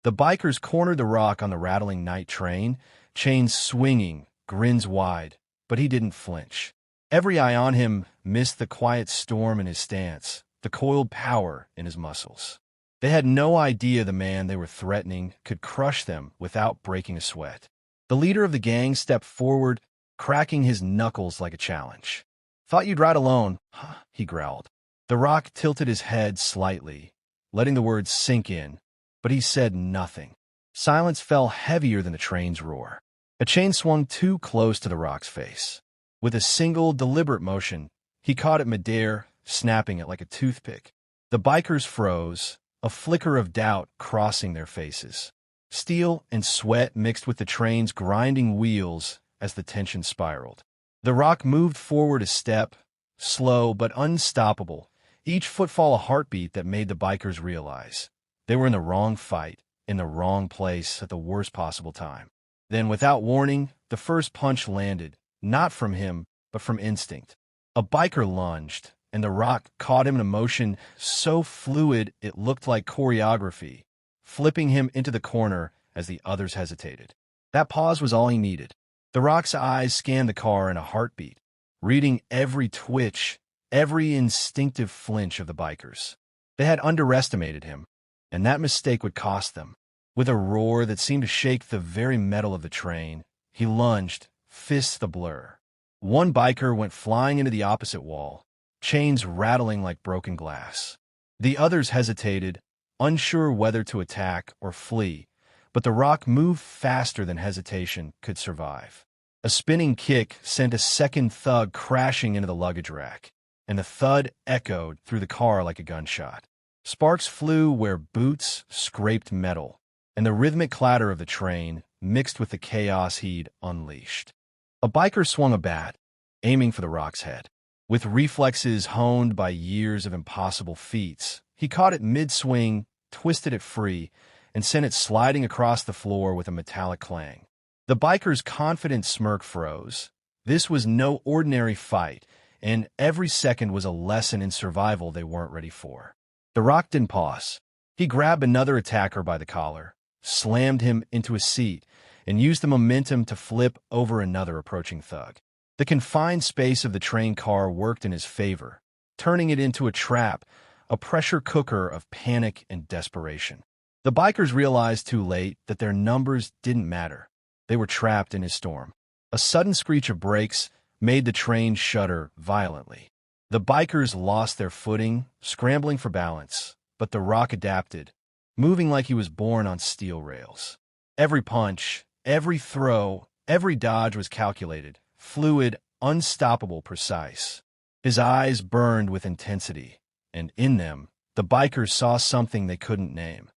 The bikers cornered the Rock on the rattling night train, chains swinging, grins wide, but he didn't flinch. Every eye on him missed the quiet storm in his stance, the coiled power in his muscles. They had no idea the man they were threatening could crush them without breaking a sweat. The leader of the gang stepped forward, cracking his knuckles like a challenge. "Thought you'd ride alone," he growled. The Rock tilted his head slightly, letting the words sink in, but he said nothing. Silence fell heavier than the train's roar. A chain swung too close to the Rock's face. With a single, deliberate motion, he caught it midair, snapping it like a toothpick. The bikers froze, a flicker of doubt crossing their faces. Steel and sweat mixed with the train's grinding wheels as the tension spiraled. The Rock moved forward a step, slow but unstoppable, each footfall a heartbeat that made the bikers realize they were in the wrong fight, in the wrong place at the worst possible time. Then, without warning, the first punch landed, not from him, but from instinct. A biker lunged, and the Rock caught him in a motion so fluid it looked like choreography, flipping him into the corner as the others hesitated. That pause was all he needed. The Rock's eyes scanned the car in a heartbeat, reading every twitch, every instinctive flinch of the bikers. They had underestimated him, and that mistake would cost them. With a roar that seemed to shake the very metal of the train, he lunged, fists ablur. One biker went flying into the opposite wall, chains rattling like broken glass. The others hesitated, unsure whether to attack or flee, but the Rock moved faster than hesitation could survive. A spinning kick sent a second thug crashing into the luggage rack, and the thud echoed through the car like a gunshot. Sparks flew where boots scraped metal, and the rhythmic clatter of the train mixed with the chaos he'd unleashed. A biker swung a bat, aiming for the Rock's head. With reflexes honed by years of impossible feats, he caught it mid-swing, twisted it free, and sent it sliding across the floor with a metallic clang. The biker's confident smirk froze. This was no ordinary fight, and every second was a lesson in survival they weren't ready for. The Rock didn't pause. He grabbed another attacker by the collar, slammed him into a seat, and used the momentum to flip over another approaching thug. The confined space of the train car worked in his favor, turning it into a trap, a pressure cooker of panic and desperation. The bikers realized too late that their numbers didn't matter. They were trapped in his storm. A sudden screech of brakes made the train shudder violently. The bikers lost their footing, scrambling for balance, but the Rock adapted, moving like he was born on steel rails. Every punch, every throw, every dodge was calculated, fluid, unstoppable, precise. His eyes burned with intensity, and in them, the bikers saw something they couldn't name: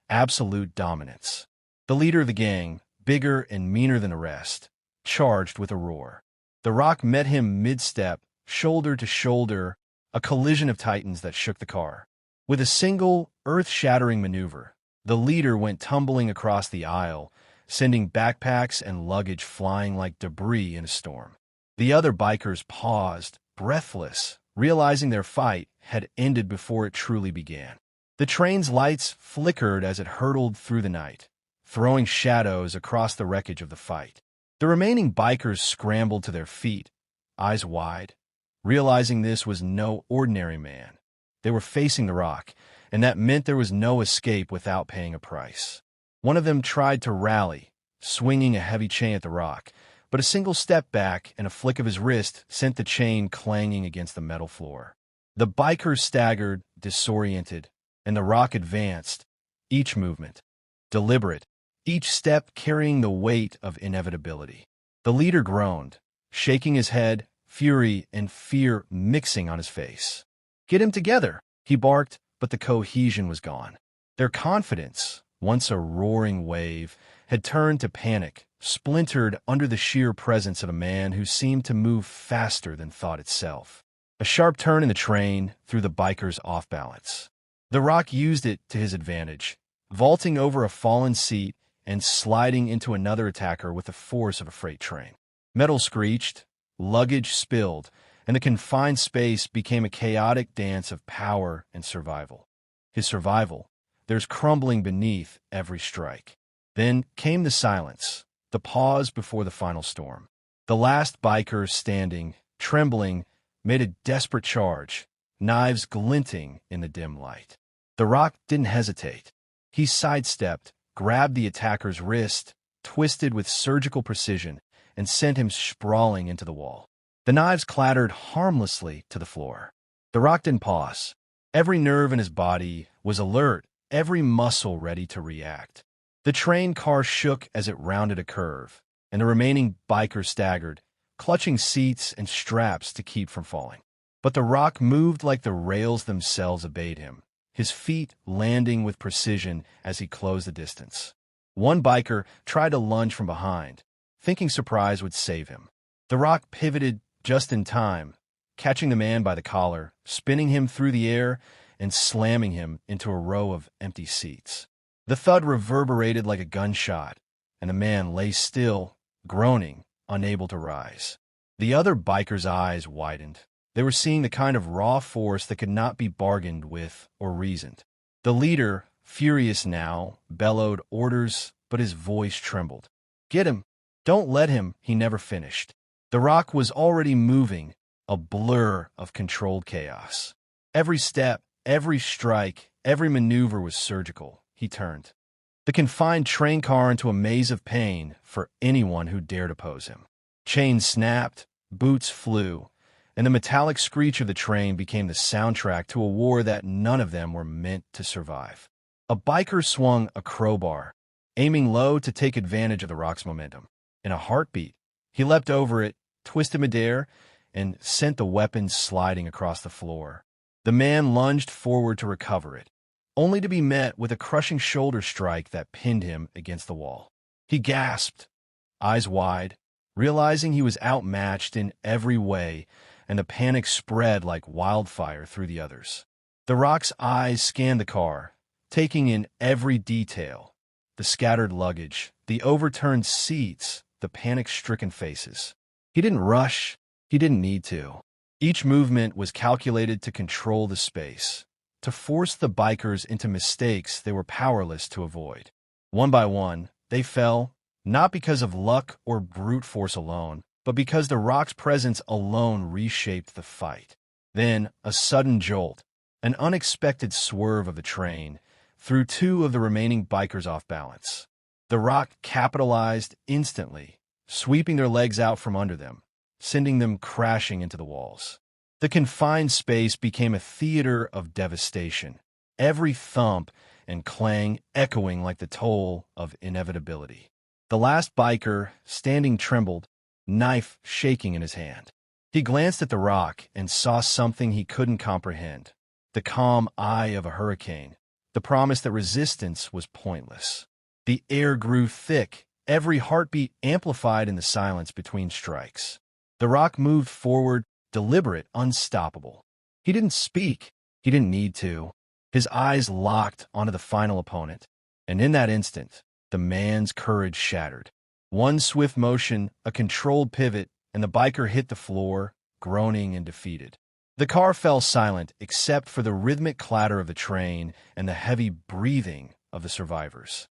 absolute dominance. The leader of the gang, bigger and meaner than the rest, charged with a roar. The Rock met him mid-step, shoulder to shoulder, a collision of titans that shook the car. With a single, earth-shattering maneuver, the leader went tumbling across the aisle, sending backpacks and luggage flying like debris in a storm. The other bikers paused, breathless, realizing their fight had ended before it truly began. The train's lights flickered as it hurtled through the night, throwing shadows across the wreckage of the fight. The remaining bikers scrambled to their feet, eyes wide, realizing this was no ordinary man. They were facing the Rock, and that meant there was no escape without paying a price. One of them tried to rally, swinging a heavy chain at the Rock, but a single step back and a flick of his wrist sent the chain clanging against the metal floor. The bikers staggered, disoriented, and the Rock advanced, each movement deliberate, each step carrying the weight of inevitability. The leader groaned, shaking his head, fury and fear mixing on his face. "Get him together," he barked, but the cohesion was gone. Their confidence, once a roaring wave, had turned to panic, splintered under the sheer presence of a man who seemed to move faster than thought itself. A sharp turn in the train threw the bikers off balance. The Rock used it to his advantage, vaulting over a fallen seat and sliding into another attacker with the force of a freight train. Metal screeched, luggage spilled, and the confined space became a chaotic dance of power and survival. His survival, There's crumbling beneath every strike. Then came the silence, the pause before the final storm. The last biker standing, trembling, made a desperate charge, knives glinting in the dim light. The Rock didn't hesitate. He sidestepped, grabbed the attacker's wrist, twisted with surgical precision, and sent him sprawling into the wall. The knives clattered harmlessly to the floor. The Rock didn't pause. Every nerve in his body was alert, every muscle ready to react. The train car shook as it rounded a curve, and the remaining bikers staggered, clutching seats and straps to keep from falling. But the Rock moved like the rails themselves obeyed him, his feet landing with precision as he closed the distance. One biker tried to lunge from behind, thinking surprise would save him. The Rock pivoted just in time, catching the man by the collar, spinning him through the air, and slamming him into a row of empty seats. The thud reverberated like a gunshot, and the man lay still, groaning, unable to rise. The other biker's eyes widened. They were seeing the kind of raw force that could not be bargained with or reasoned. The leader, furious now, bellowed orders, but his voice trembled. "Get him! Don't let him!" He never finished. The Rock was already moving, a blur of controlled chaos. Every step, every strike, every maneuver was surgical. He turned the confined train car into a maze of pain for anyone who dared oppose him. Chains snapped, boots flew, and the metallic screech of the train became the soundtrack to a war that none of them were meant to survive. A biker swung a crowbar, aiming low to take advantage of the Rock's momentum. In a heartbeat, he leapt over it, twisted midair, and sent the weapon sliding across the floor. The man lunged forward to recover it, only to be met with a crushing shoulder strike that pinned him against the wall. He gasped, eyes wide, realizing he was outmatched in every way, and the panic spread like wildfire through the others. The Rock's eyes scanned the car, taking in every detail: the scattered luggage, the overturned seats, the panic-stricken faces. He didn't rush. He didn't need to. Each movement was calculated to control the space, to force the bikers into mistakes they were powerless to avoid. One by one, they fell, not because of luck or brute force alone, but because the Rock's presence alone reshaped the fight. Then, a sudden jolt, an unexpected swerve of the train, threw two of the remaining bikers off balance. The Rock capitalized instantly, sweeping their legs out from under them, sending them crashing into the walls. The confined space became a theater of devastation, every thump and clang echoing like the toll of inevitability. The last biker, standing, trembled, knife shaking in his hand. He glanced at the Rock and saw something he couldn't comprehend: the calm eye of a hurricane, the promise that resistance was pointless. The air grew thick, every heartbeat amplified in the silence between strikes. The Rock moved forward, deliberate, unstoppable. He didn't speak. He didn't need to. His eyes locked onto the final opponent, and in that instant, the man's courage shattered. One swift motion, a controlled pivot, and the biker hit the floor, groaning and defeated. The car fell silent except for the rhythmic clatter of the train and the heavy breathing of the survivors.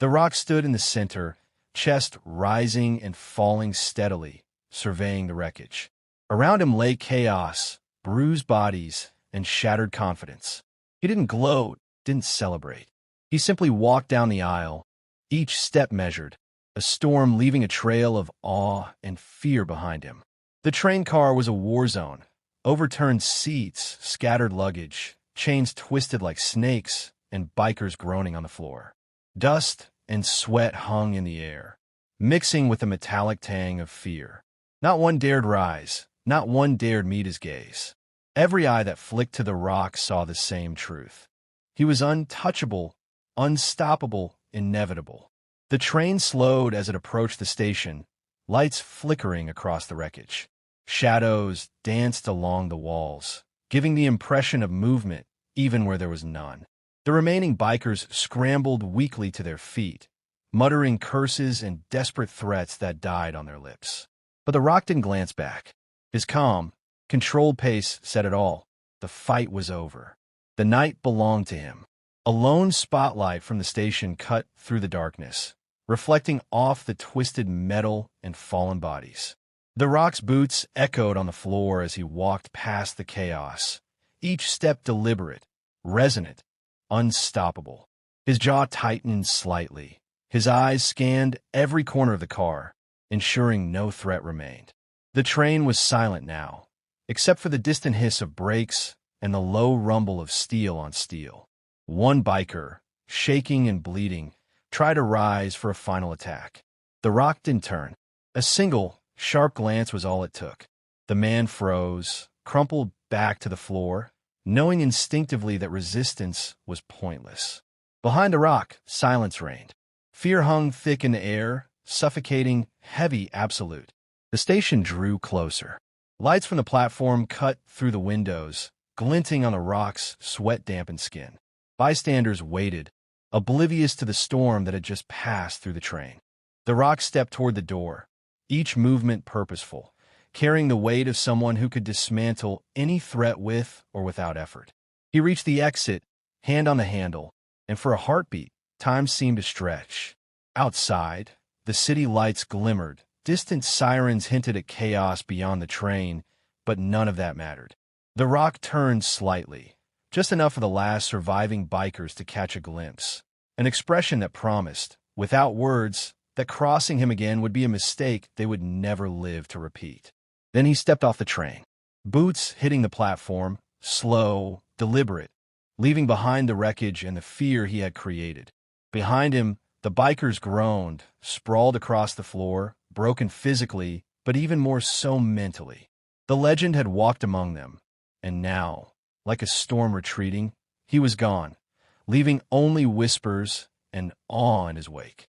The Rock stood in the center, chest rising and falling steadily, surveying the wreckage. Around him lay chaos, bruised bodies, and shattered confidence. He didn't gloat, didn't celebrate. He simply walked down the aisle, each step measured, a storm leaving a trail of awe and fear behind him. The train car was a war zone. Overturned seats, scattered luggage, chains twisted like snakes, and bikers groaning on the floor. Dust and sweat hung in the air, mixing with the metallic tang of fear. Not one dared rise, not one dared meet his gaze. Every eye that flicked to the Rock saw the same truth. He was untouchable, unstoppable, inevitable. The train slowed as it approached the station, lights flickering across the wreckage. Shadows danced along the walls, giving the impression of movement even where there was none. The remaining bikers scrambled weakly to their feet, muttering curses and desperate threats that died on their lips. But the Rock didn't glance back. His calm, controlled pace said it all. The fight was over. The night belonged to him. A lone spotlight from the station cut through the darkness, reflecting off the twisted metal and fallen bodies. The Rock's boots echoed on the floor as he walked past the chaos, each step deliberate, resonant, unstoppable. His jaw tightened slightly. His eyes scanned every corner of the car, ensuring no threat remained. The train was silent now, except for the distant hiss of brakes and the low rumble of steel on steel. One biker, shaking and bleeding, tried to rise for a final attack. The Rock didn't turn. A single, sharp glance was all it took. The man froze, crumpled back to the floor, knowing instinctively that resistance was pointless. Behind the Rock, silence reigned. Fear hung thick in the air, suffocating, heavy, absolute. The station drew closer. Lights from the platform cut through the windows, glinting on the Rock's sweat-dampened skin. Bystanders waited, oblivious to the storm that had just passed through the train. The Rock stepped toward the door, each movement purposeful, carrying the weight of someone who could dismantle any threat with or without effort. He reached the exit, hand on the handle, and for a heartbeat, time seemed to stretch. Outside, the city lights glimmered. Distant sirens hinted at chaos beyond the train, but none of that mattered. The Rock turned slightly, just enough for the last surviving bikers to catch a glimpse. An expression that promised, without words, that crossing him again would be a mistake they would never live to repeat. Then he stepped off the train, boots hitting the platform, slow, deliberate, leaving behind the wreckage and the fear he had created. Behind him, the bikers groaned, sprawled across the floor, broken physically, but even more so mentally. The legend had walked among them, and now, like a storm retreating, he was gone, leaving only whispers and awe in his wake.